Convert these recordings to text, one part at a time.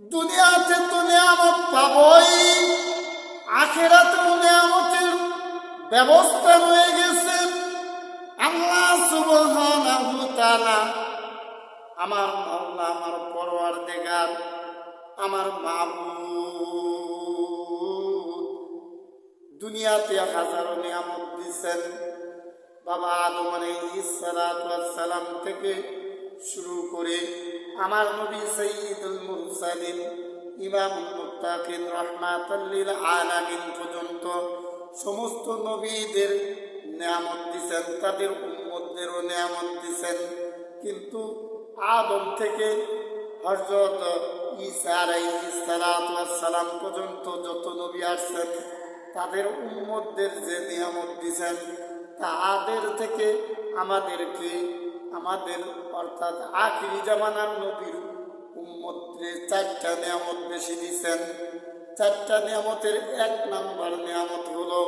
দুনিয়াতে তো নিয়ামত পাবই, আখিরাতেও নিয়ামতের ব্যবস্থা রয়ে গেছে। আল্লাহ সুবহানাহু ওয়া তাআলা আমার আল্লাহ, আমার পরওয়ারদিগার, আমার মাবুদ দুনিয়াতে হাজারো নিয়ামত দিয়েছেন। বাবা আদম আলাইহিস সালাতু ওয়াস সালাম থেকে শুরু করে আমার নবী সাইয়্যিদুল মুরসালিন ইমামুল মুত্তাকিন রাহমাতাল লিল আলামিন পর্যন্ত সমস্ত নবীদের নিয়ামত দিয়েছেন, তাদের উম্মতদেরও নিয়ামত দিয়েছেন। কিন্তু আদম থেকে হযরত ঈসা আলাইহিস সালাতু ওয়াস সালাম পর্যন্ত যত নবী আসছেন তাদের উম্মতদের যে নিয়ামত দিয়েছেন, তাদের থেকে আমাদেরকে আমাদের অর্থাৎ আখিরি জামানার নবীর উম্মতদের 4টা নিয়ামত বেশি দিয়েছেন। 4টা নিয়ামতের 1 নম্বর নিয়ামত হলো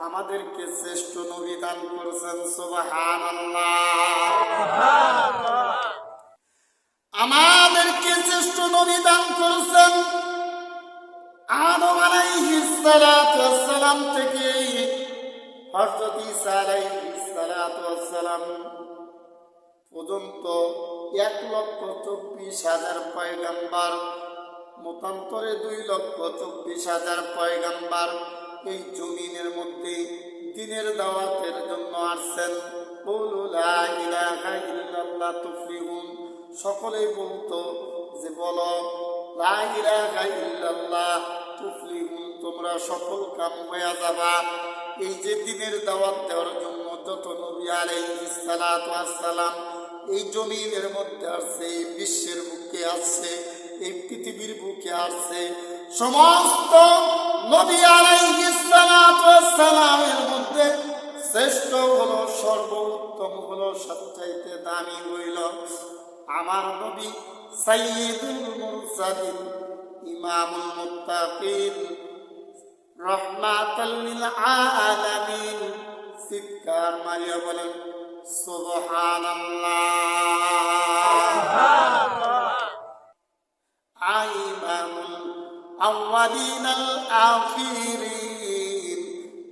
আমাদেরকে শ্রেষ্ঠ নবী দান করেছেন। সুবহানাল্লাহ। আমাদেরকে শ্রেষ্ঠ নবী দান করেছেন। আদম আলাইহিস সালাতু ওয়াস সালাম থেকে হযরত ঈসা আলাইহিস সালাতু ওয়াস সালাম পর্যন্ত 1,24,000 পয়গম্বর, মতান্তরে 2,24,000 পয়গম্বর এই জমিনের মধ্যে দ্বীনের দাওয়াতের জন্য আসছেন। কুলু লা ইলাহা ইল্লাল্লাহ তুফলিহুন, সকলেই বলতো যে বলো লা ইলাহা ইল্লাল্লাহ তুফলিহুন, তোমরা সফল কাম হয়ে যাবা। এই যে দ্বীনের দাওয়াত দেওয়ার জন্য যত নবী আলাইহিস সালাতু ওয়াস সালাম এই জমিনের মধ্যে আসছে, এই বিশ্বের বুকে আসছে, এই পৃথিবীর বুকে আসছে, সমস্ত নবী আলাইহিস সালাতু ওয়াস সালামের মধ্যে শ্রেষ্ঠ হলো, সর্বোত্তম হলো, সবচাইতে দামি হইল আমার নবী সাইয়্যিদুল মুরসালিন ইমামুল মুত্তাকিন রাহমাতাল লিল আলামিন। চিৎকার মারিয়া বলেন সুবহানাল্লাহ। ইমামুল আউয়ালিন আল আখিরিন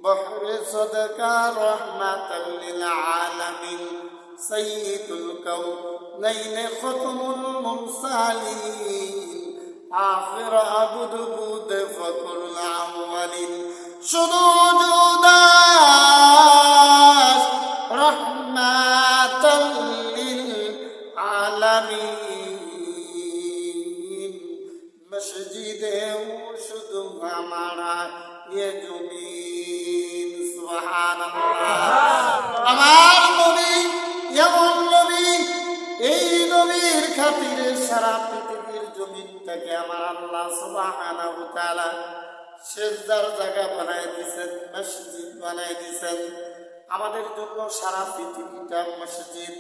বহরে সাদাকা রাহমাতাল লিল আলামিন সাইয়্যিদুল কাউনাইন খাতামুল মুরসালিন আখির আবুদ ফখরুল আউয়ালিন সুজুদাস রাহমাতাল লিল আলামিন। মসজিদে শুধু हमारा ये জমিন। সুবহানাল্লাহ। আমার নবী এমন নবী, এই নবীর খাতিরে সারা পৃথিবীর জমিনটাকে আমার আল্লাহ সুবহানাহু ওয়া তাআলা সেজদার জায়গা বানায় দিয়েছেন, মসজিদ বানায় দিয়েছেন আমাদের জন্য। সারা পৃথিবীটা মসজিদ।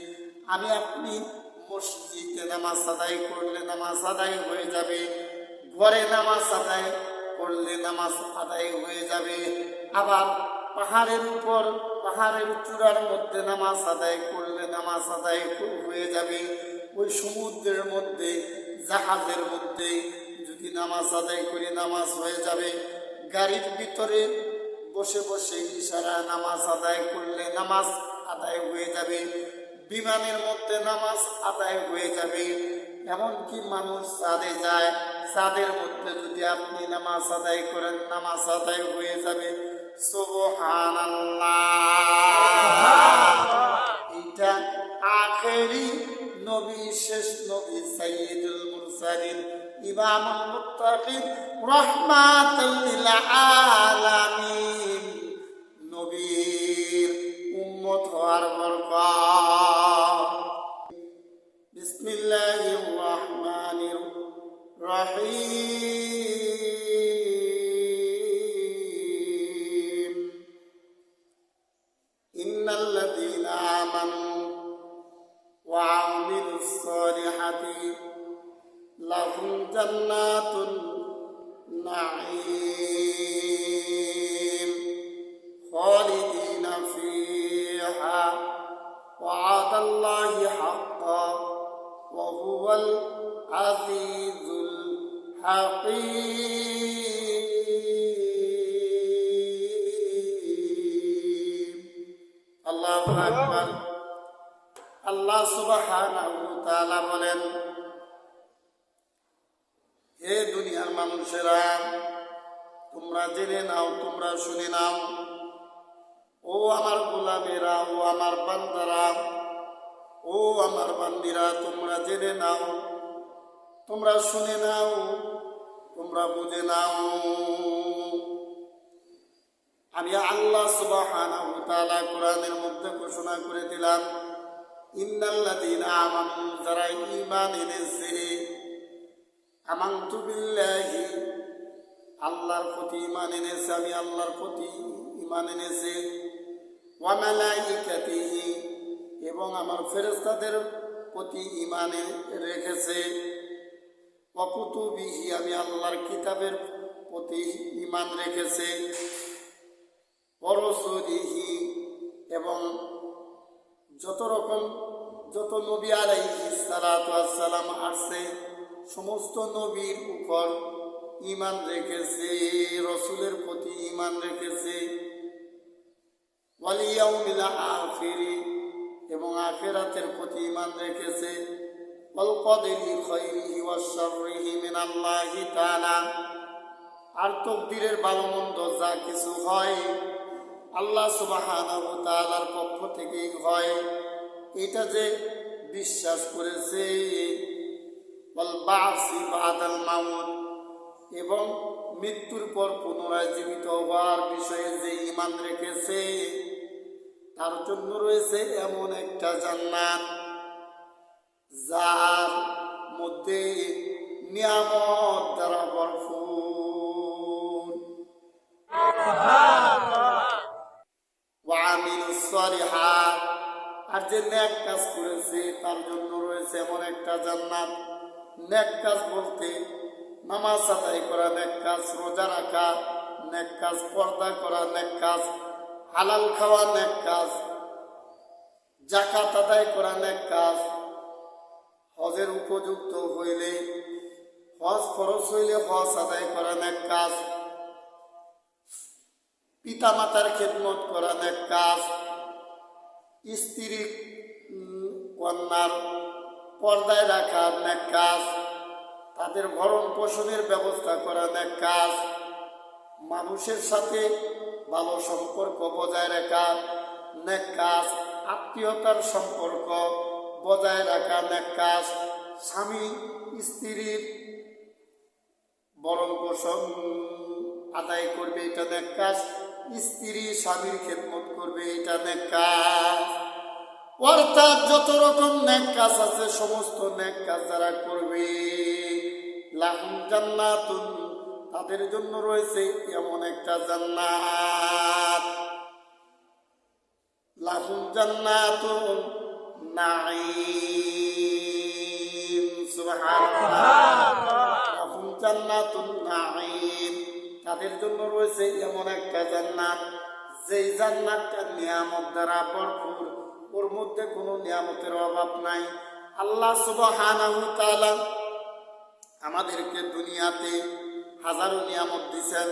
আমি আপনি মসজিদে নামাজ আদায় করলে নামাজ আদায় হয়ে যাবে, ঘরে নামাজ আদায় করলে নামাজ আদায় হয়ে যাবে। আবার পাহাড়ের উপর, পাহাড়ের চূড়ার মধ্যে নামাজ আদায় করলে নামাজ আদায় হয়ে যাবে। ওই সমুদ্রের মধ্যে, জাহাজের মধ্যে যদি নামাজ আদায় করি নামাজ হয়ে যাবে। গাড়ির ভিতরে বসে বসে ইশারা নামাজ আদায় করলে নামাজ আদায় হয়ে যাবে। বিমানের মধ্যে নামাজ আদায় হয়ে যাবে। এমনকি মানুষ চাঁদে যায়, চাঁদের মধ্যে যদি আপনি নামাজ আদায় করেন নামাজ আদায় হয়ে যাবে। সুবহানাল্লাহ। এটা আখেরি নবী, শেষ নবী সাইয়্যিদুল মুরসালিন ইমামুল মুত্তাকিন রাহমাতাল লিল আলামিন নবীর উম্মত হওয়ার বরকত। বিসমিল্লাহির রহমানির রহিম। ইন্নাল্লাযীনা আমানু ওয়া আমিলুস সালিহাতি লাহুম জান্নাতুন নাঈম খালিদিনা ফিহা ওয়াদাল্লাহি হাক্কান ওয়া হুয়াল আজিজুল হাকিম। আল্লাহু আকবার। আল্লাহ সুবহানাহু ওয়া তাআলা বলেন, হে দুনিয়ার মানুষেরা, তোমরা জেনে নাও, তোমরা শুনে নাও, ও আমার গোলামেরা, ও আমার বান্দারা, ও আমার বান্দিরা, তোমরা জেনে নাও, তোমরা শুনে নাও, তোমরা বুঝে নাও। আমি আল্লাহ সুবহানাহু ওয়া তাআলা কোরআনের মধ্যে ঘোষণা করে দিলাম, ইন্নাল্লাযীনা আমানু, যারা ঈমান এনেছে, আমানতু বিল্লাহি, আল্লাহর প্রতি ঈমান এনেছে, আমি আল্লাহর প্রতি ঈমান এনেছে, ওয়া মালাইকাতিহি, এবং আমার ফেরেশতাদের প্রতি ঈমান রেখেছে, ওয়া কুতুবিহি, আমি আল্লাহর কিতাবের প্রতি ঈমান রেখেছে, ওয়া রাসূলিহি, এবং যত নবী আলাইহিস সালাতু ওয়াস সালাম আসছে সমস্ত নবীর উপর ঈমান রেখেছে, রাসূলের প্রতি ঈমান রেখেছে, ওয়াল ইয়াউমিল আখির, এবং আখিরাতের প্রতি ঈমান রেখেছে, ওয়াল কদরি খাইরিহি ওয়াশ শাররিহি মিনাল্লাহি তাআলা, আর তাকদীরের ভালো মন্দ যা কিছু হয় আল্লাহ সুবহানাহু ওয়া তাআলার পক্ষ থেকেই হয়, এটা যে বিশ্বাস করেছে, ওয়াল বা'সি বা'দাল মাউত, এবং মৃত্যুর পর পুনরায় জীবিত হওয়ার বিষয়ে যে ঈমান রেখেছে, তার জন্য রয়েছে এমন একটা জান্নাত যার মধ্যে নিয়ামত দ্বারা ভরপুর। ওয়া আমিলুস সালিহাত, আর যে নেক কাজ করেছে তার জন্য রয়েছে এমন একটা জান্নাত। নেক কাজ বলতে নামাজ আদায় করা নেক কাজ, রোজা রাখা নেক কাজ, পর্দা করা নেক কাজ, হালাল খাওয়া নেক কাজ, যাকাত আদায় করা নেক কাজ, হজের উপযুক্ত হইলে, হজ ফরজ হইলে হজ আদায় করা নেক কাজ, পিতা মাতার খেদমত করা নেক কাজ, স্ত্রী কন্যার পর্দায় রাখা নেক কাজ, তাদের ভরণ পোষণের ব্যবস্থা করা নেক কাজ, মানুষের সাথে ভালো সম্পর্ক বজায় রাখা নেক কাজ, আত্মীয়তার সম্পর্ক বজায় রাখা নেক কাজ, স্বামী স্ত্রীর ভরণ পোষণ আদায় করবে এটা নেক কাজ, স্ত্রী স্বামীর খেদমত করবে এটা নেক কাজ। অর্থাৎ যত রকম নেক কাজ আছে সমস্ত নেক কাজ যারা করবে, লাহুম জান্নাতুন, তাদের জন্য রয়েছে এমন একটা জান্নাত, লাহুম জান্নাতুন নাঈম, সুবহানাল্লাহ, লাহুম জান্নাতুন নাঈম, তাদের জন্য রয়েছে এমন একটা জান্নাত, যেই জান্নাতটা নিয়ামত দ্বারা ভরপুর, ওর মধ্যে কোনো নিয়ামতের অভাব নাই। আল্লাহ সুবহানাহু ওয়া তাআলা আমাদেরকে দুনিয়াতে হাজারো নিয়ামত দিয়েছেন,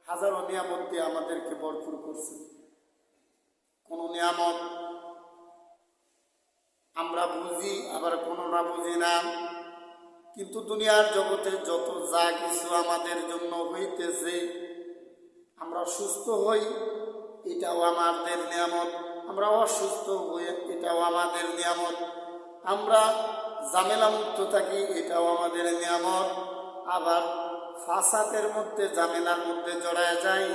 হাজারো নিয়ামত দিয়ে আমাদেরকে ভরপুর করছেন। কোন নিয়ামত আমরা বুঝি, আবার কোনটা বুঝি না, কিন্তু দুনিয়ার জগতে যত যা কিছু আমাদের জন্য হইতেছে, আমরা সুস্থ হই এটাও আমাদের নিয়ামত, আমরা অসুস্থ হই এটাও আমাদের নিয়ামত, আমরা ঝামেলা মুক্ত থাকি এটাও আমাদের নিয়ামত, আবার ফাসাদের মধ্যে ঝামেলার মধ্যে জড়ায় যাই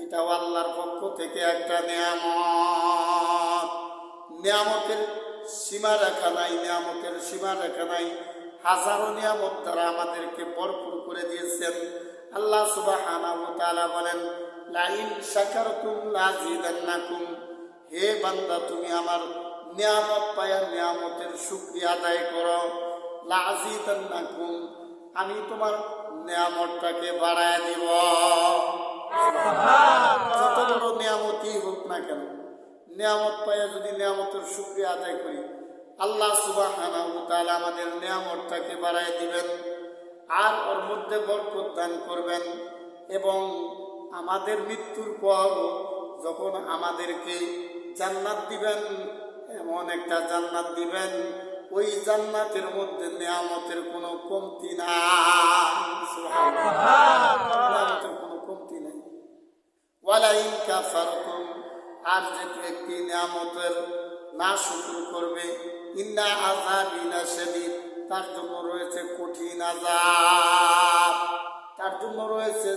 এটাও আল্লাহর পক্ষ থেকে একটা নিয়ামত। নিয়ামতের সীমা রেখা নাই, নিয়ামতের সীমা রেখা নাই, হাজারো নিয়ামত দ্বারা আমাদেরকে ভরপুর করে দিয়েছেন। আল্লাহ সুবহানাহু ওয়া তাআলা বলেন, লাইন শাকারতুম লাযিদান্নাকুম, হে বান্দা তুমি আমার নিয়ামত পায়া নিয়ামতের শুকরিয়া আদায় করো, লাযিদান্নাকুম, আমি তোমার নিয়ামতটাকে বাড়ায় দিব। যত বড় নিয়ামতই হোক না কেন, নিয়ামত পায়া যদি নিয়ামতের শুকরিয়া আদায় করি, আল্লাহ সুবহানাহু ওয়া তাআলা আমাদের নিয়ামতটাকে বাড়ায় দিবেন। আর ওর মধ্যে বরকত দান করবেন এবং আমাদের মৃত্যুর পর যখন আমাদেরকে জান্নাত দিবেন, এমন একটা জান্নাত দিবেন ওই জান্নাতের মধ্যে নিয়ামতের কোনো কমতি নাই, নিয়ামতের কোনো কমতি নাই। ওয়ালা ইন কাফারতুম, আর যে ব্যক্তি নিয়ামতের না শুকর করবে, ইন্না আযাবি লাশাদীদ, তার জন্য রয়েছে কঠিন আযাব, তার জন্য রয়েছে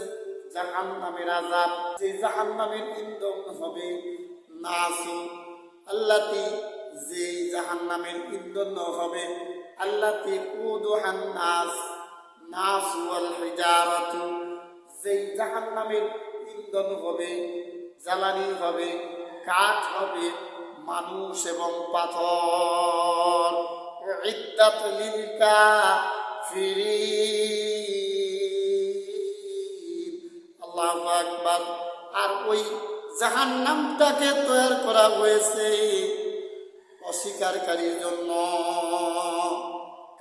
জাহান্নামের আযাব। যে জাহান্নামের ইন্ধন হবে নাসু, আল্লাতি, যে জাহান্নামের ইন্ধন হবে আল্লাতি কুদুহান নাস, নাস ওয়াল হিজারাতু, যে জাহান্নামের ইন্ধন হবে, জ্বালানি হবে, কাঠ হবে, মানুষ এবং পাথর। উইদ্দাত লিল কাফিরিন, আল্লাহু আকবার। আর ওই জাহান্নামটাকে তৈরি করা হয়েছে অস্বীকারীর জন্য,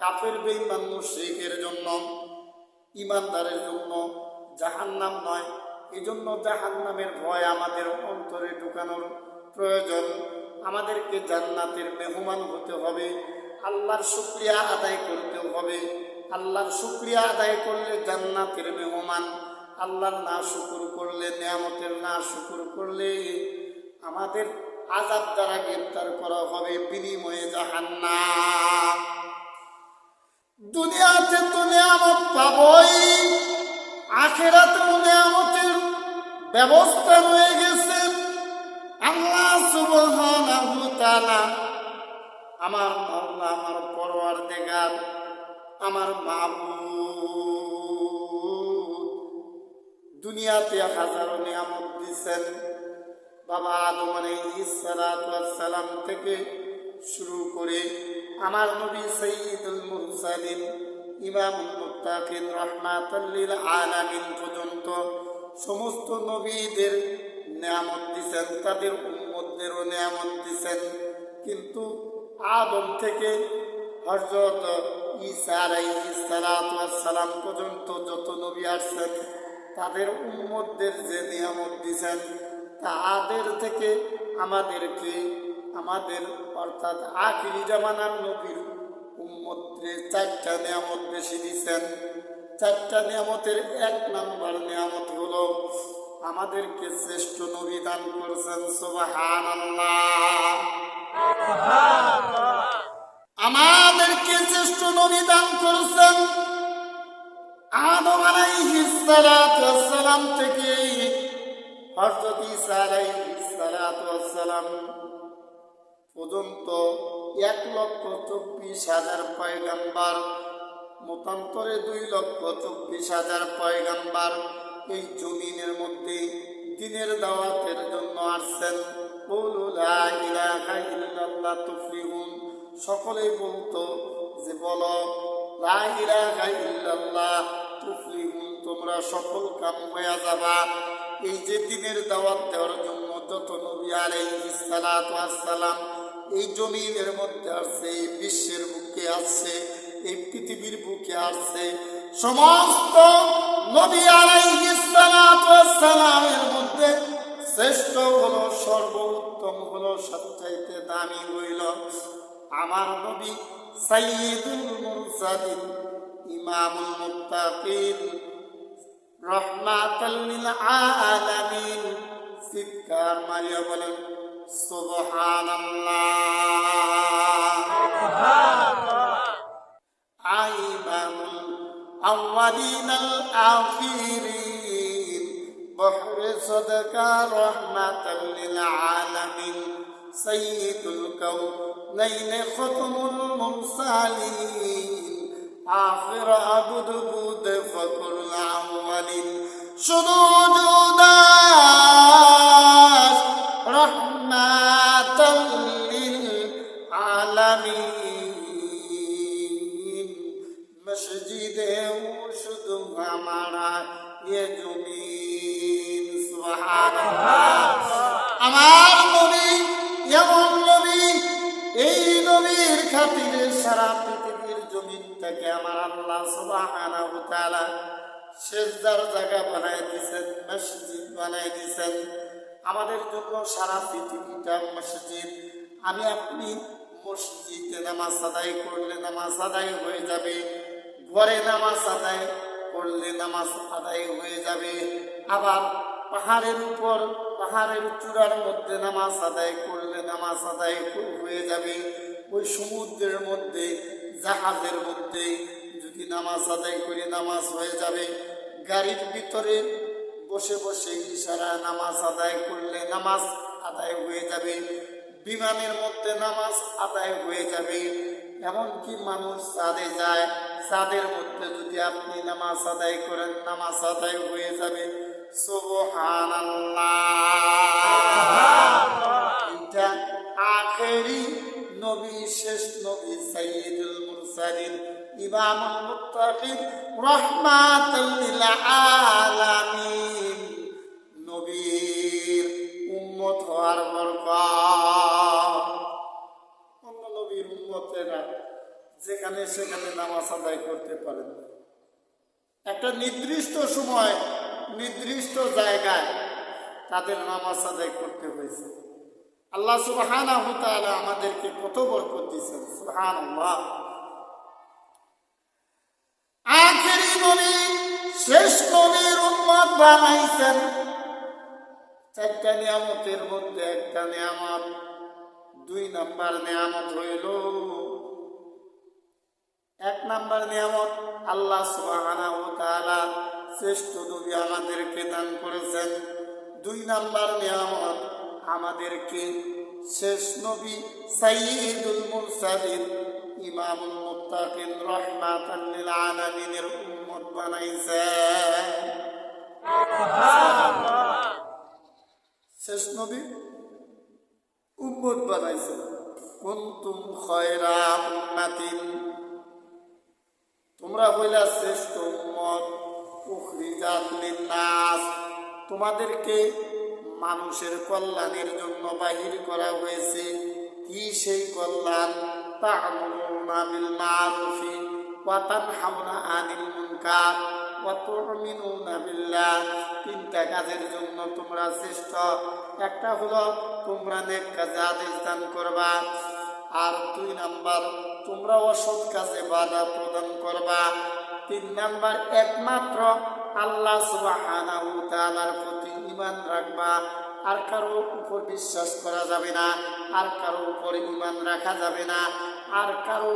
কাফের বেঈমান মুশরিকের জন্য, ঈমানদারের জন্য জাহান্নাম নয়। এই জন্য জাহান্নামের ভয় আমাদের অন্তরে ঢুকানোর প্রয়োজন। আমাদেরকে জান্নাতের মেহমান হতে হবে, আল্লাহর শুকরিয়া আদায় করতে হবে। আল্লাহর শুকরিয়া আদায় করলে জান্নাতের মেহমান, আল্লাহর না শুকর করলে, নিয়ামতের না শুকর করলে আমাদের আযাব দ্বারা গ্রেফতার করা হবে, বিনিময়ে জাহান্নাম। দুনিয়াতে তো নিয়ামত পাবই, আখিরাতেও নিয়ামতের ব্যবস্থা রয়ে গেছে। আল্লাহ সুবহানাহু ওয়া তাআলা, আমার আল্লাহ, আমার পরওয়ারদিগার, আমার মাবুদ দুনিয়াতে হাজারো নিয়ামত দিয়েছেন। বাবা আদম আলাইহিস সালাতু ওয়াস সালাম থেকে শুরু করে আমার নবী সাইয়্যিদুল মুরসালিন, ইমামুল মুত্তাকিন, রাহমাতাল লিল আলামিন পর্যন্ত সমস্ত নবীদের নিয়ামত দিয়েছেন, তাদের উম্মতদেরও নিয়ামত দিয়েছেন। কিন্তু আদম থেকে হযরত ঈসা আলাইহিস সালাতু ওয়াস সালাম পর্যন্ত যত নবী আসছেন তাদের উম্মতদের যে নিয়ামত দিয়েছেন, তাদের থেকে আমাদেরকে, আমাদের অর্থাৎ আখিরি জামানার নবীর উম্মতদের 4টা নিয়ামত বেশি দিয়েছেন। 4টা নিয়ামতের 1 নম্বর নিয়ামত হলো আমাদেরকে শ্রেষ্ঠ নবী দান করছেন। সুবহানাল্লাহ, আমাদেরকে শ্রেষ্ঠ নবী দান করছেন। আদম আলাইহিস সালাতু ওয়াস সালাম থেকে হযরত ঈসা আলাইহিস সালাতু ওয়াস সালাম পর্যন্ত 1,24,000 পয়গম্বর, মতান্তরে 2,24,000 পয়গম্বর এই জমিনের মধ্যে দ্বীনের দাওয়াতের জন্য আসছেন। কুলু লা ইলাহা ইল্লাল্লাহ তুফলিহুন, সকলেই বলতো যে বলো লা ইলাহা ইল্লাল্লাহ তুফলিহুন, তোমরা সফল কাম হয়ে যাবা। এই যে দ্বীনের দাওয়াত দেওয়ার জন্য যত নবী আলাইহিস সালাতু ওয়াস সালাম এই জমিনের মধ্যে আসছে, এই বিশ্বের বুকে আসছে, এই পৃথিবীর বুকে আসছে, সমস্ত নবী আলাইহিস সালাতু ওয়াস সালামের মধ্যে শ্রেষ্ঠ হলো, সর্বোত্তম হলো, সবচাইতে দামি হইল আমার নবী সাইয়্যিদুল মুরসালিন, ইমামুল মুত্তাকিন, রাহমাতাল লিল আলামিন। চিৎকার মারিয়া বলেন সুবহানাল্লাহ। ইমামুল আউয়ালিন আল আখিরিন, বহরে সাদাকা রাহমাতাল লিল আলামিন, সাইয়্যিদুল কাউনাইন, খাতামুল মুরসালিন, আখির আবুদ বুদ ফখরুল আউয়ালিন, সুজুদাস রাহমাতাল লিল আলামিন। মসজিদে শুধু हमारा ये জমিন। সুবহানাল্লাহ। আমার নবী এমন নবী, এই নবীর খাতিরে সারা পৃথিবীর জমিন জমিনটাকে আমার আল্লাহ সুবহানাহু ওয়া তাআলা সেজদার জায়গা বানায় দিয়েছেন, মসজিদ বানায় দিয়েছেন আমাদের জন্য। সারা পৃথিবীটা মসজিদ। আমি আপনি মসজিদে নামাজ আদায় করলে নামাজ আদায় হয়ে যাবে, ঘরে নামাজ আদায় করলে নামাজ আদায় হয়ে যাবে। আবার পাহাড়ের উপর, পাহাড়ের চূড়ার মধ্যে নামাজ আদায় করলে নামাজ আদায় হয়ে যাবে। ওই সমুদ্রের মধ্যে, জাহাজের মধ্যে যদি নামাজ আদায় করি নামাজ হয়ে যাবে। গাড়ির ভিতরে বসে বসে ইশারা নামাজ আদায় করলে নামাজ আদায় হয়ে যাবে। বিমানের মধ্যে নামাজ আদায় হয়ে যাবে। এমনকি মানুষ চাঁদে যায়, চাঁদের মধ্যে যদি আপনি নামাজ আদায় করেন নামাজ আদায় হয়ে যাবে। সুবহানাল্লাহ। এটা আখেরি নবী, শেষ নবী, সাইয়্যিদুল মুরসালিন, ইমামুল মুত্তাকিন, রাহমাতুল লিল আলামিন নবীর উম্মত হওয়ার বরকত। অন্য নবীর উম্মতেরা যেখানে সেখানে নামাজ আদায় করতে পারেন না। একটা নির্দিষ্ট সময়, নির্দিষ্ট জায়গায় তাদের নামাজ আদায় করতে হয়েছে। আল্লাহ সুবহানাহু ওয়া তাআলা আমাদেরকে কত বরকত দিয়েছেন, সুবহানাল্লাহ। আখেরি নবী, শেষ নবীর উম্মত বানাইছেন। চারটা নিয়ামতের মধ্যে একটা নিয়ামত, 2 নাম্বার নিয়ামত হইল, 1 নাম্বার নিয়ামত আল্লাহ সুবহানাহু ওয়া তাআলা শ্রেষ্ঠ নবী আমাদেরকে দান করেছেন। 2 নাম্বার নিয়ামত আমাদেরকে শেষ নবী সাইয়্যিদুল মুরসালিন, ইমামুল মুত্তাকিন, রাহমাতাল লিল আলামিনের উম্মত বানাইছেন। শেষ নবী উম্মত বানাইছেন। কুনতুম খায়রা উম্মাতিন, তোমরা হইলা শ্রেষ্ঠ উম্মত, উখরিজাত লিন-নাস, তোমাদেরকে মানুষের কল্যাণের জন্য বাহির করা হয়েছে। কি সেই কল্যাণ? তা'মুরুনা বিল মা'রুফি ওয়া তানহাউনা আনিল মুনকার ওয়া তু'মিনুনা বিল্লাহ। 3টা কাজের জন্য তোমরা শ্রেষ্ঠ। একটা হলো তোমরা নেক কাজে আদেশ দান করবা, আর 2 নাম্বার তোমরা অসৎ কাজে বাধা প্রদান করবা। 3 নাম্বার একমাত্র আল্লাহ সুবহানাহু ওয়া তাআলার প্রতি ঈমান রাখবা। আর কারো উপর বিশ্বাস করা যাবে না, আর কারো উপর ঈমান রাখা যাবে না, আর কারো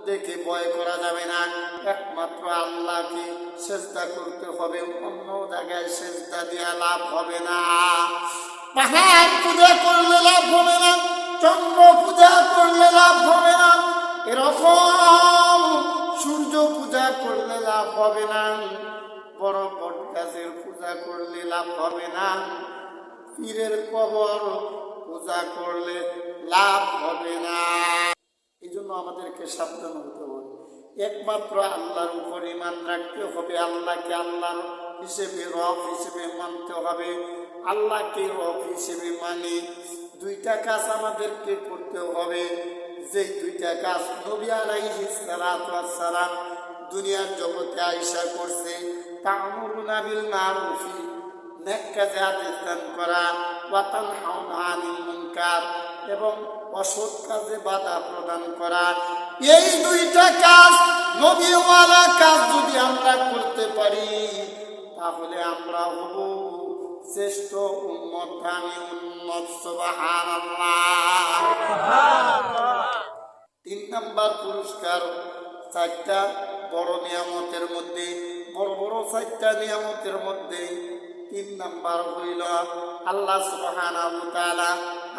দেখে ভয় করা যাবে না। একমাত্র আল্লাহকে সিজদা করতে হবে, অন্য জায়গায় সিজদা দেওয়া লাভ হবে না। পাহাড় পূজা করলে লাভ হবে না, চন্দ্র পূজা করলে লাভ হবে না, এরকম সূর্য পূজা করলে লাভ হবে না, বড় বট গাছের পূজা করলে লাভ হবে না, পীরের কবর পূজা করলে লাভ হবে না। এই জন্য আমাদেরকে সাবধান হতে হবে। একমাত্র আল্লাহর উপর ঈমান রাখতে হবে, আল্লাহকে আল্লাহর হিসেবে, রব হিসেবে মানতে হবে। আল্লাহকে রব হিসেবে মানে 2টা কাজ আমাদেরকে করতে হবে। যেই 2টা কাজ নবী আলাইহিস সালাতু ওয়াস সালাম দুনিয়ার জগতে আয়েশা করছে। তা'মুরুনা বিল মা'রুফি, নেক কাজে আদেশ দান করা, ওয়া তানহাউনা আনিল মুনকার, এবং অসৎ কাজে বাধা প্রদান করা। এই 2টা কাজ, নবীওয়ালা কাজ যদি আমরা করতে পারি তাহলে আমরা হব শ্রেষ্ঠ উম্মত, দামি উম্মত। সুবহানাল্লাহ। 3 নাম্বার পুরস্কার, 4টা বড় নিয়ামতের মধ্যে, বড় বড় 4টা নিয়ামতের মধ্যে 3 নাম্বার হইল আল্লাহ সুবহানাহু ওয়া তাআলা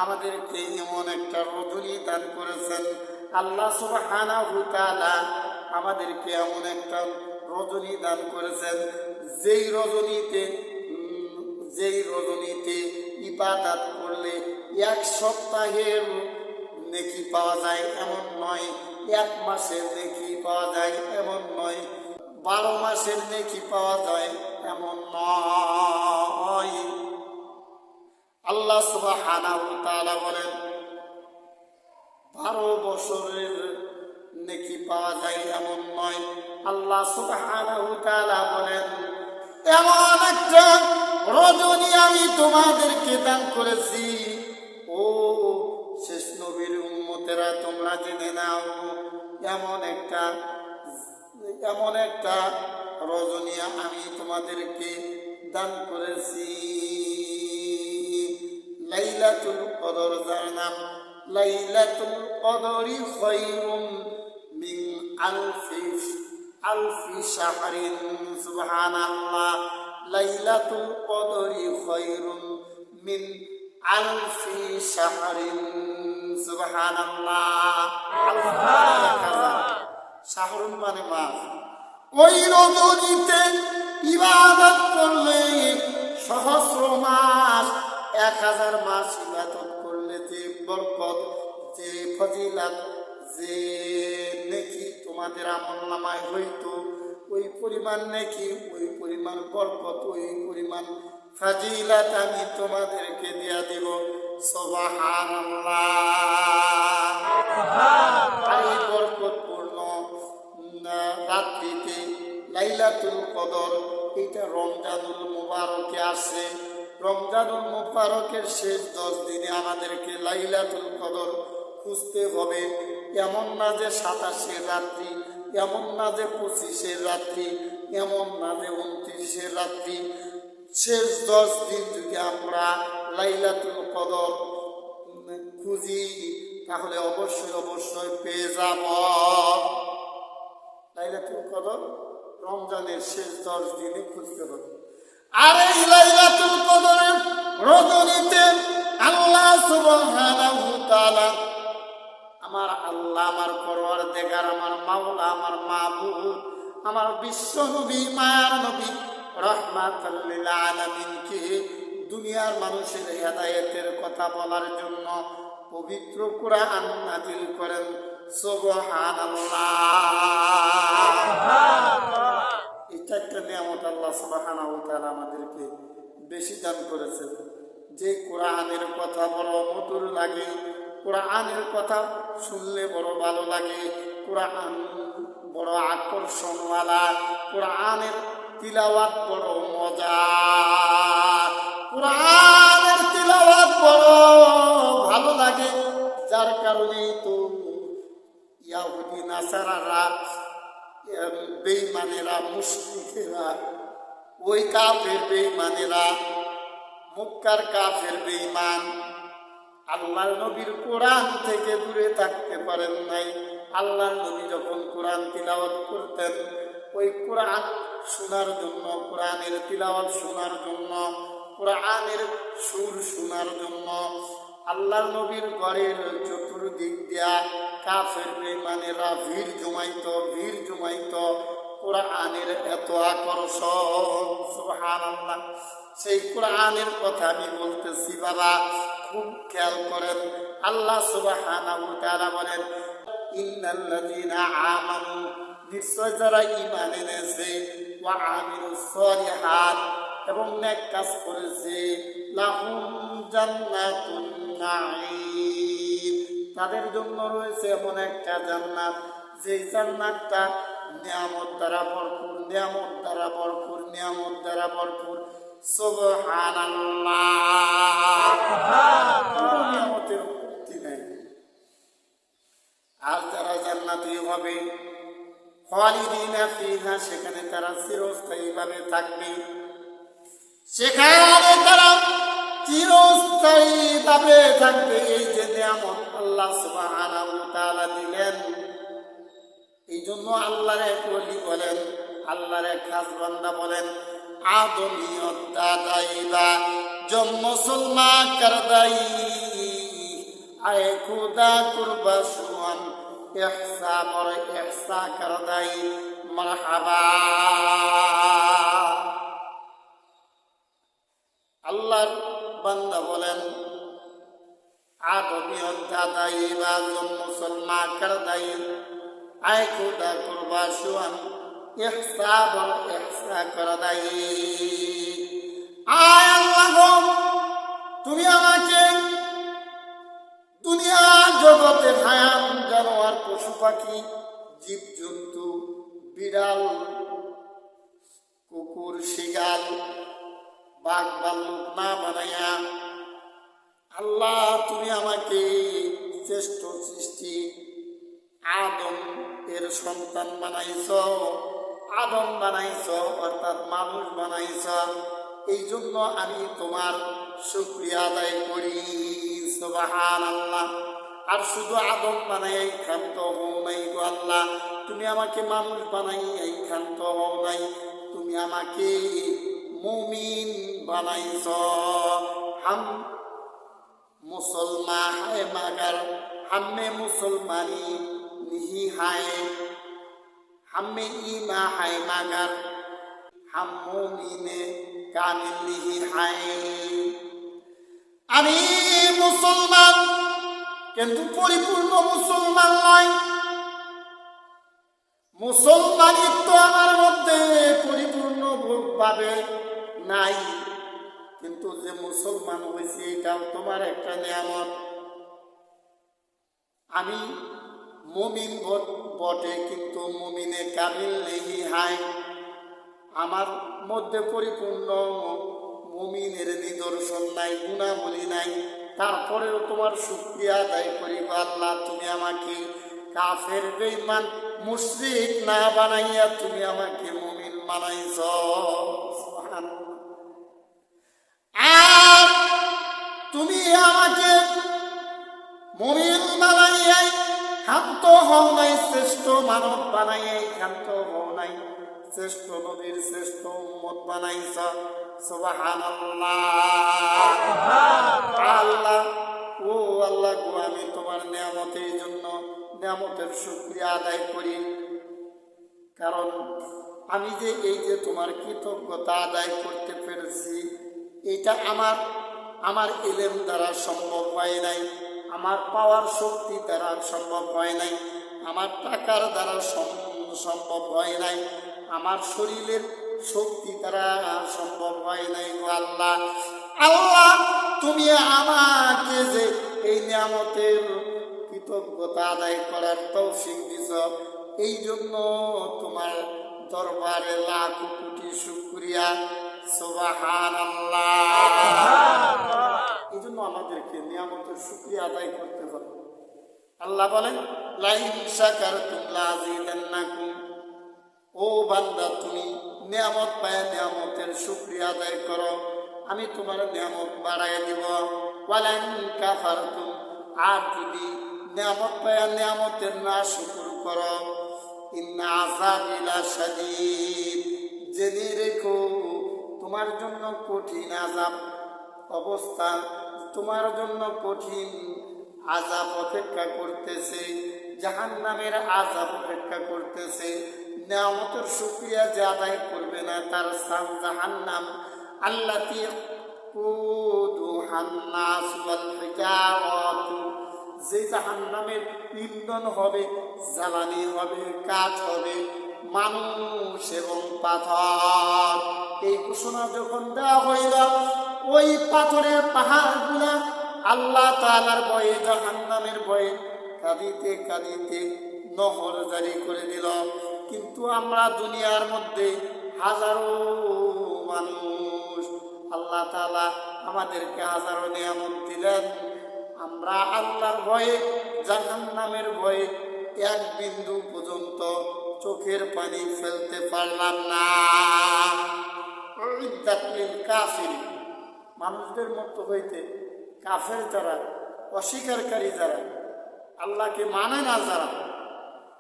আমাদেরকে এমন একটা রজনী দান করেছেন। আল্লাহ সুবহানাহু ওয়া তাআলা আমাদেরকে এমন একটা রজনী দান করেছেন, যেই রজনীতে ইবাদত করলে 1 সপ্তাহের নেকি পাওয়া যায় এমন নয়, 1 মাসের নেকি পাওয়া যায় এমন নয়, 12 মাসের নেকি পাওয়া যায় এমন নয়। আল্লাহ সুবহানাহু ওয়া তাআলা বলেন 12 বছরের নেকি পাওয়া যায় এমন নয়। আল্লাহ সুবহানাহু ওয়া তাআলা বলেন, এমন একটা রজনী আমি তোমাদেরকে দান করেছি, ও শেষ নবীর উম্মতেরা তোমরা জেনে নাও, এমন একটা রজনী আমি তোমাদেরকে দান করেছি। লাইলাতুল কদর, যার নাম লাইলাতুল কদরি খায়রুম মিন আলফি শাহরিন। সুবহানাল্লাহ, লাইলাতুল কদরি খায়রুম মিন আলফি শাহরিন। সুবহানাল্লাহ, শাহরুন মানে মাস। ওই রজনীতে ইবাদত করলে সহস্র মাস, 1000 মাস ইবাদত করলে যে বরকত, যে ফজিলত, যে নেকি তোমাদের আমলনামায় হইতো, ওই পরিমাণ নেকি, ওই পরিমাণ বরকত, ওই পরিমাণ ফজিলত আমি তোমাদেরকে দিয়া দিব। সুবহানাল্লাহ। এই বরকতপূর্ণ রাত্রিতে লাইলাতুল কদর, এটা রমজানুল মুবারকে আসে। রমজানুল মুবারকের শেষ 10 দিনে আমাদেরকে লাইলাতুল কদর খুঁজতে হবে। এমন না যে 27 রাত্রি, এমন না যে 25 রাত্রি, এমন না যে 29 রাত্রি, শেষ 10 দিন যদি আমরা লাইলাতুল কদর খুঁজি তাহলে অবশ্যই পেয়ে যাব। লাইলাতুল কদর রমজানের শেষ 10 দিনে খুঁজতে হবে। আর এই লাইলাতুল কদরের রজনীতে আল্লাহ সুবহানাহু ওয়া তাআলা, আমার আল্লাহ, আমার পরওয়ারদিগার, আমার মাওলা, আমার মাবুদ, আমার বিশ্ব নবী, মায়ার নবী রাহমাতাল লিল আলামিনকে দুনিয়ার মানুষের হেদায়েতের কথা বলার জন্য পবিত্র কুরআন নাযিল করেন। সুবহানাল্লাহ। এটা একটা নিয়ামত আল্লাহ সুবহানাহু ওয়া তাআলা আমাদেরকে বেশি দান করেছেন। যে কোরআনের কথা বড় মধুর লাগে, কোরআনের কথা শুনলে বড় ভালো লাগে, কোরআন বড় আকর্ষণওয়ালা, কোরআনের তিলাওয়াত বড় মজা, কোরআনের তিলাওয়াত বড় ভালো লাগে। যার কারণেই তো ইয়াহুদি নাসারারা, বেঈমানেরা, মুশরিকেরা, ওই কাফের বেঈমানেরা, মক্কার কাফের বেঈমান আল্লাহর নবীর কোরআন থেকে দূরে থাকতে পারেন নাই। আল্লাহর নবী যখন কোরআন তিলাওয়াত করতেন, ওই কোরআন শোনার জন্য, কোরআনের তিলাওয়াত শোনার জন্য, কোরআনের সুর শোনার জন্য আল্লাহর নবীর ঘরের চতুর্দিক দিয়া কাফের বেঈমানেরা ভিড় জমাইত। কোরআনের এত আকর্ষণ, সুবহানাল্লাহ। সেই কোরআনের কথা আমি বলতেছি বাবা, খুব খেয়াল করেন। আল্লাহ সুবহানাহু ওয়া তাআলা বলেন, ইন্নাল্লাযীনা আমানু, নিশ্চয় যারা ঈমান এনেছে, ওয়া আমিলুস সালিহাত, এবং নেক কাজ করেছে, লাহুম জান্নাতুন নাঈম, তাদের জন্য রয়েছে এমন একটা জান্নাত, যে জান্নাতটা নিয়ামত দ্বারা ভরপুর। সুবহানাল্লাহ। নিয়ামতের মুক্তি নেই। আর যারা জান্নাতি হবে, খালিদিনা ফিহা, সেখানে তারা চিরস্থায়ীভাবে থাকবে, সেখানে তারা চিরস্থায়ীভাবে থাকবে। এই যে নিয়ামত আল্লাহ সুবহানাহু ওয়া তাআলা দিলেন, এই জন্য আল্লাহর এক ওলি বলেন, আল্লাহর এক খাস বান্দা বলেন, আদমিয়ত দাদাইবা जो मुसलमा कर दई आए खुदा कुर्बा शुअम इहसा और इहसा कर दई मरहबा। আল্লাহর বান্দা বলেন, আদমিয়ত দাদাই বা जो मुसलमा कर दई आए खुदा कुर्बा शुअम इहसा और इहसा कर दई। আয় আল্লাহ, তুমি আমাকে দুনিয়ার জগতে হায়াম জানোয়ার পশু পাখি জীবজন্তু, বিড়াল, কুকুর, শিয়াল, বাঘ ভাল্লুক না বানাইয়া আল্লাহ তুমি আমাকে শ্রেষ্ঠ সৃষ্টি আদম এর সন্তান বানাইছ, আদম বানাইছ অর্থাৎ মানুষ বানাইছ। এই জন্য আমি তোমার শুকরিয়া আদায় করি। সুবহানাল্লাহ। আর শুধু আদম বানাই ক্ষান্ত হও নাই গো আল্লাহ, তুমি আমাকে মানুষ বানাই এই ক্ষান্ত হও নাই, তুমি আমাকে মুমিন বানাইছ। হাম মুসলমান है मगर हम में मुसलमानी नहीं है, हम में ईमान है मगर हम मोमिन कामिल नहीं है। আমি মুসলমান কিন্তু পরিপূর্ণ মুসলমান নয়। মুসলমানিত্ব আমার মধ্যে পরিপূর্ণ ভাবে নাই, কিন্তু যে মুসলমান হয়েছে এটাও তোমার একটা নিয়ামত। আমি মুমিন বটে কিন্তু মুমিনে কামিল নেই হাই, আমার মধ্যে পরিপূর্ণ মুমিনের নিদর্শন নাই, গুণাবলী নাই। তারপরেও তোমার শুকরিয়া আদায় করি আল্লাহ, তুমি আমাকে কাফের বেঈমান মুশরিক না বানাইয়া তুমি আমাকে মুমিন বানাইছ। আর তুমি আমাকে মুমিন বানাইয়াই ক্ষান্ত হও নাই, শ্রেষ্ঠ মানব বানাইয়াই ক্ষান্ত হও নাই, শ্রেষ্ঠ নবীর শ্রেষ্ঠ উম্মত বানাইছ। সুবহানাল্লাহ। আল্লাহ ও আল্লাহ গো, আমি তোমার নিয়ামতের জন্য নিয়ামতের শুকরিয়া আদায় করি। কারণ আমি যে এই যে তোমার কৃতজ্ঞতা আদায় করতে পেরেছি, এটা আমার ইলম দ্বারা সম্ভব হয় নাই, আমার পাওয়ার শক্তি দ্বারা সম্ভব হয় নাই, আমার টাকার দ্বারা সম্ভব হয় নাই, আমার শরীরের শক্তি দ্বারা সম্ভব হয় নাই গো আল্লাহ। আল্লাহ তুমি আমাকে যে এই নিয়ামতের কৃতজ্ঞতা আদায় করার তৌফিক দিছ, এই জন্য তোমার দরবারে লাখ কোটি শুকরিয়া। সুবহানাল্লাহ। এই জন্য আমাদেরকে নিয়ামতের শুকরিয়া আদায় করতে হবে। আল্লাহ বলেন লাইন শাকারতুম লাযিদান্নাকুম, ও বান্দা তুমি নিয়ামত পায় নিয়ামতের শুকরিয়া আদায় করো, আমি তোমার নিয়ামত বাড়ায় দিব। ওয়ালাইন কাফারতুম, আর যদি নিয়ামত পায় নিয়ামতের না শুকর করো, ইন্না আযাবি লাশাদীদ, জেনে রেখো তোমার জন্য কঠিন আযাব অবস্থা, তোমার জন্য কঠিন আযাব অপেক্ষা করতেছে, জাহান্নামের আযাব অপেক্ষা করতেছে। নিয়ামতের শুকরিয়া যে আদায় করবে না তার স্থান জাহান্নাম। আল্লাতী কুদুহান নাস ওয়াল হিজারাতু, যে জাহান্নামের ইন্ধন হবে, জ্বালানি হবে, কাঠ হবে মানুষ এবং পাথর। এই ঘোষণা যখন দেওয়া হইল, ওই পাথরের পাহাড়গুলা আল্লাহ তাআলার ভয়ে, জাহান্নামের ভয়ে কাঁদিতে কাঁদিতে নহর জারি করে দিল। কিন্তু আমরা দুনিয়ার মধ্যে হাজারো মানুষ, আল্লাহ তাআলা আমাদেরকে হাজারো নিয়ামত দিলেন, আমরা আল্লাহর ভয়ে, জাহান্নামের ভয়ে এক বিন্দু পর্যন্ত চোখের পানি ফেলতে পারলাম না। কাফির মানুষদের মতো হইতে কাফের যারা, অস্বীকারী যারা, আল্লাহকে মানে না যারা,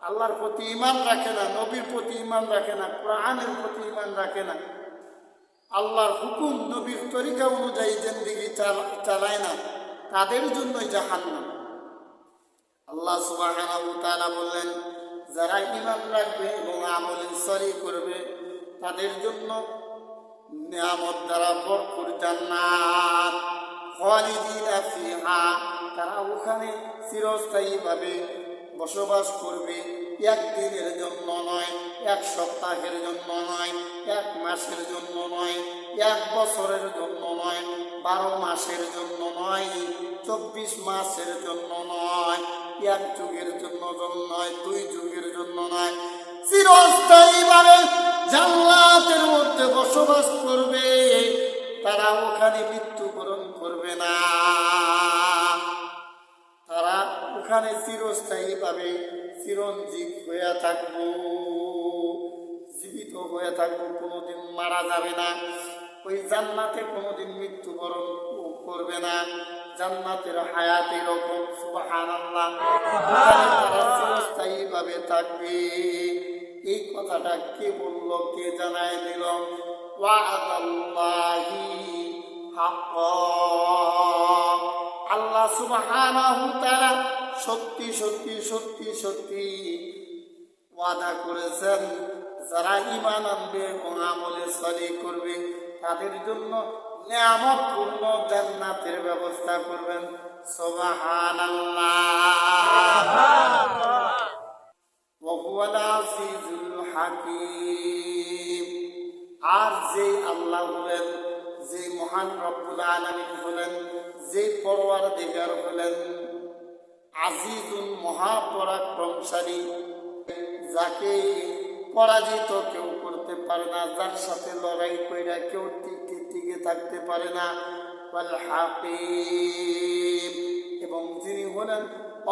আল্লাহর প্রতি ঈমান রাখে না, নবীর প্রতি ঈমান রাখে না, কোরআনের প্রতি ঈমান রাখে না, আল্লাহর হুকুম নবীর তরিকা অনুযায়ী জিন্দেগি চালায় না, তাদের জন্যই জাহান্নাম। আল্লাহ সুবহানাহু ওয়া তাআলা বললেন, যারা ঈমান রাখবে এবং আমল সলিহ করবে তাদের জন্য নিয়ামত দ্বারা ভরপুর জান্নাত, খালিদিনা ফিহা, তারা ওখানে চিরস্থায়ীভাবে বসবাস করবে। একদিনের জন্য নয়, এক সপ্তাহের জন্য নয়, এক মাসের জন্য নয়, 1 বছরের জন্য নয়, 12 মাসের জন্য নয়, 24 মাসের জন্য নয়, 1 যুগের জন্য নয়, 2 যুগের জন্য নয়, চিরস্থায়ীভাবে জান্নাতের মধ্যে বসবাস করবে। তারা ওখানে মৃত্যুবরণ করবে না, তারা ওখানে চিরস্থায়ীভাবে চিরঞ্জীব হয়ে থাকবো, জীবিত হয়ে থাকবো, কোনোদিন মারা যাবে না। ওই জান্নাতে কোনোদিন মৃত্যুবরণ করবে না। জান্নাতের হায়াত এরকম, সুবহানাল্লাহ, তারা চিরস্থায়ীভাবে থাকবে। এই কথাটা কে বলল, কে জানায় দিল? ওয়াদাল্লাহি হাক্কা, আল্লাহ সুবহানাহু তাআলা সত্যি সত্যি সত্যি সত্যি ওয়াদা করেছেন, যারা ঈমান আনবে এবং আমলে সালিহ করবে তাদের জন্য নিয়ামতপূর্ণ জান্নাতের ব্যবস্থা করবেন। সুবহানাল্লাহ। ওয়া হুয়াল আজিজুল হাকীম। আর যে আল্লাহ হলেন, যে মহান রব্বুল আলামিন হলেন, যে পরওয়ারদিগার হলেন আজিজুন, মহাপরাক্রমশালী, যাকে পরাজিত কেউ করতে পারে না, যার সাথে লড়াই কইরা কেউ টিকে থাকতে পারে না। ওয়াল হাকীম, এবং যিনি হলেন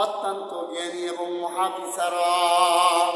অত্যন্ত জ্ঞানী এবং মহাবিচারক।